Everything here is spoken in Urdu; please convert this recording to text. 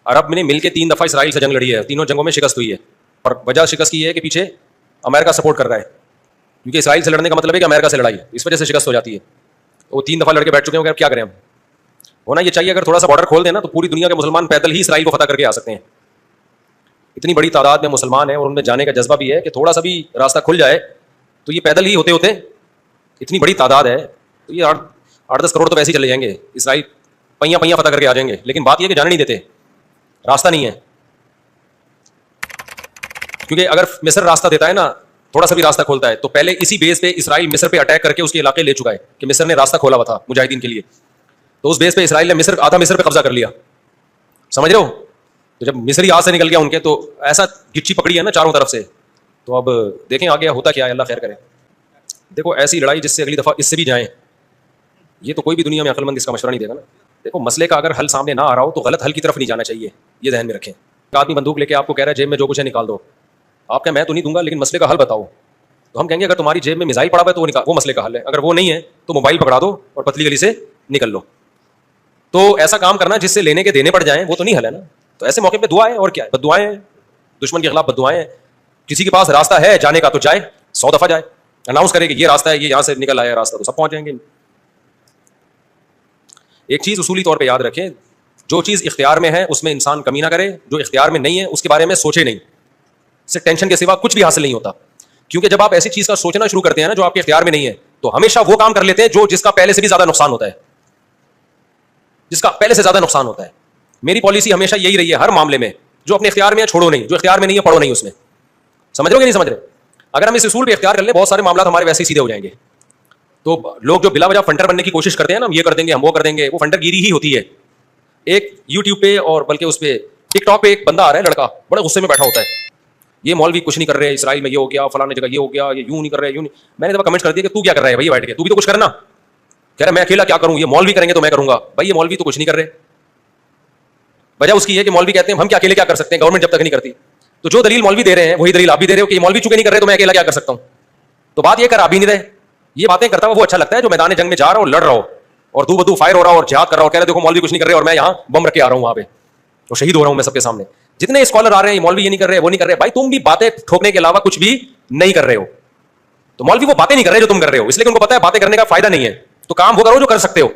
عرب نے مل کے 3 دفعہ اسرائیل سے جنگ لڑی ہے, تینوں جنگوں میں شکست ہوئی ہے, اور وجہ شکست کی یہ ہے کہ پیچھے امریکہ سپورٹ کر رہا ہے, کیونکہ اسرائیل سے لڑنے کا مطلب ہے کہ امریکہ سے لڑائی, اس وجہ سے شکست ہو جاتی ہے. وہ 3 دفعہ لڑ کے بیٹھ چکے ہیں, کیا کریں ہم. ہونا یہ چاہیے اگر تھوڑا سا بارڈر کھول دیں نا تو پوری دنیا کے مسلمان پیدل ہی اسرائیل کو فتح کر کے آ سکتے ہیں. اتنی بڑی تعداد میں مسلمان ہیں اور ان میں جانے کا جذبہ بھی ہے کہ تھوڑا سا بھی راستہ کھل جائے تو یہ پیدل ہی ہوتے ہوتے اتنی بڑی تعداد ہے تو یہ 8-10 کروڑ تو ویسے ہی چلے جائیں گے, اسرائیل پہیاں پہیاں فتح کر کے آ جائیں گے. لیکن بات یہ کہ جانے نہیں دیتے, راستہ نہیں ہے. کیونکہ اگر مصر راستہ دیتا ہے نا, تھوڑا سا بھی راستہ کھولتا ہے, تو پہلے اسی بیس پہ اسرائیل مصر پہ اٹیک کر کے اس کے علاقے لے چکا ہے کہ مصر نے راستہ کھولا ہوا تھا مجاہدین کے لیے, تو اس بیس پہ اسرائیل نے آدھا مصر پہ قبضہ کر لیا. سمجھ رہے ہو. تو جب مصری ہاتھ سے نکل گیا ان کے, تو ایسا گچی پکڑی ہے نا چاروں طرف سے. تو اب دیکھیں آگے ہوتا کیا ہے, اللہ خیر کرے. دیکھو ایسی لڑائی جس سے اگلی دفعہ اس سے بھی جائیں, یہ تو کوئی بھی دنیا میں عقل مند اس کا مشورہ نہیں دے گا نا. دیکھو مسئلے کا اگر حل سامنے نہ آ رہا ہو تو غلط حل کی طرف نہیں جانا چاہیے, یہ ذہن میں رکھیں. ایک آدمی بندوق لے کے آپ کو کہہ رہا ہے جیب میں جو کچھ ہے نکال دو, آپ کہیں میں تو نہیں دوں گا لیکن مسئلے کا حل بتاؤ, تو ہم کہیں گے اگر تمہاری جیب میں میزائل پڑا ہوا ہے تو وہ مسئلے کا حل ہے, اگر وہ نہیں ہے تو موبائل پکڑا دو اور پتلی گلی سے نکل لو. تو ایسا کام کرنا جس سے لینے کے دینے پڑ جائیں وہ تو نہیں حل ہے نا. تو ایسے موقع پہ دعائیں, اور کیا ہے, بد دعائیں, دشمن کے خلاف بد دعائیں. کسی کے پاس راستہ ہے جانے کا تو جائے, 100 دفعہ جائے, اناؤنس کرے کہ یہ راستہ ہے, یہ یہاں سے نکل آیا راستہ, تو سب پہنچ جائیں گے. ایک چیز اصولی طور پہ یاد رکھیں, جو چیز اختیار میں ہے اس میں انسان کمی نہ کرے, جو اختیار میں نہیں ہے اس کے بارے میں سوچے نہیں. اس سے ٹینشن کے سوا کچھ بھی حاصل نہیں ہوتا. کیونکہ جب آپ ایسی چیز کا سوچنا شروع کرتے ہیں نا جو آپ کے اختیار میں نہیں ہے, تو ہمیشہ وہ کام کر لیتے ہیں جس کا پہلے سے بھی زیادہ نقصان ہوتا ہے, جس کا پہلے سے زیادہ نقصان ہوتا ہے. میری پالیسی ہمیشہ یہی رہی ہے ہر معاملے میں, جو اپنے اختیار میں ہے چھوڑو نہیں, جو اختیار میں نہیں ہے پڑھو نہیں اس میں. سمجھ رہے ہو کہ نہیں سمجھ رہے. اگر ہم اس اصول پہ اختیار کر لیں بہت سارے معاملات ہمارے ویسے ہی سیدھے ہو جائیں گے. تو لوگ جو بلا وجہ فنڈر بننے کی کوشش کرتے ہیں نا, ہم یہ کر دیں گے ہم وہ کر دیں گے, وہ فنڈر گیری ہی ہوتی ہے. ایک یوٹیوب پہ اور بلکہ اس پہ ٹک ٹاک پہ ایک بندہ آ رہا ہے, لڑکا بڑے غصے میں بیٹھا ہوتا ہے, یہ مولوی کچھ نہیں کر رہے, اسرائیل میں یہ ہو گیا, فلاں جگہ یہ ہو گیا, یہ یوں نہیں کر رہے, یوں نہیں. میں نے جب کمنٹ کر دیا کہ تو کیا کر رہا ہے بھائی بیٹھ کے, تو بھی تو کچھ کرنا. کہہ رہا میں اکیلا کیا کروں, یہ مولوی کریں گے تو میں کروں گا. بھائی یہ مولوی تو کچھ نہیں کر رہے. وجہ اس کی ہے کہ مولوی کہتے ہیں ہم کیا اکیلے کیا کر سکتے ہیں, گورنمنٹ جب تک نہیں کرتی. تو جو دلیل مولوی دے رہے ہیں وہی دلیل آپ بھی دے رہے ہو کہ یہ مولوی چونکہ نہیں کر رہے تو میں اکیلا کیا کر سکتا ہوں. تو بات یہ کر آپ بھی نہیں رہے. یہ باتیں کرتا ہوا وہ اچھا لگتا ہے جو میدان جنگ میں جا رہا ہو, لڑ رہا ہو اور دو بدو فائر ہو رہا ہو اور جہاد کر رہا ہو, کہہ رہے دیکھو مولوی کچھ نہیں کر رہے اور میں یہاں بم رکھ کے آ رہا ہوں وہاں پہ تو شہید ہو رہا ہوں میں سب کے سامنے. جتنے اسکالر آ رہے ہیں مولوی یہ نہیں کر رہے وہ نہیں کر رہے, بھائی تم بھی باتیں ٹھوکنے کے علاوہ کچھ بھی نہیں کر رہے ہو. تو مولوی وہ باتیں نہیں کر رہے جو تم کر رہے ہو, اس لیے کہ ان کو پتا ہے باتیں کرنے کا فائدہ نہیں ہے, تو کام وہ کرو جو کر سکتے ہو.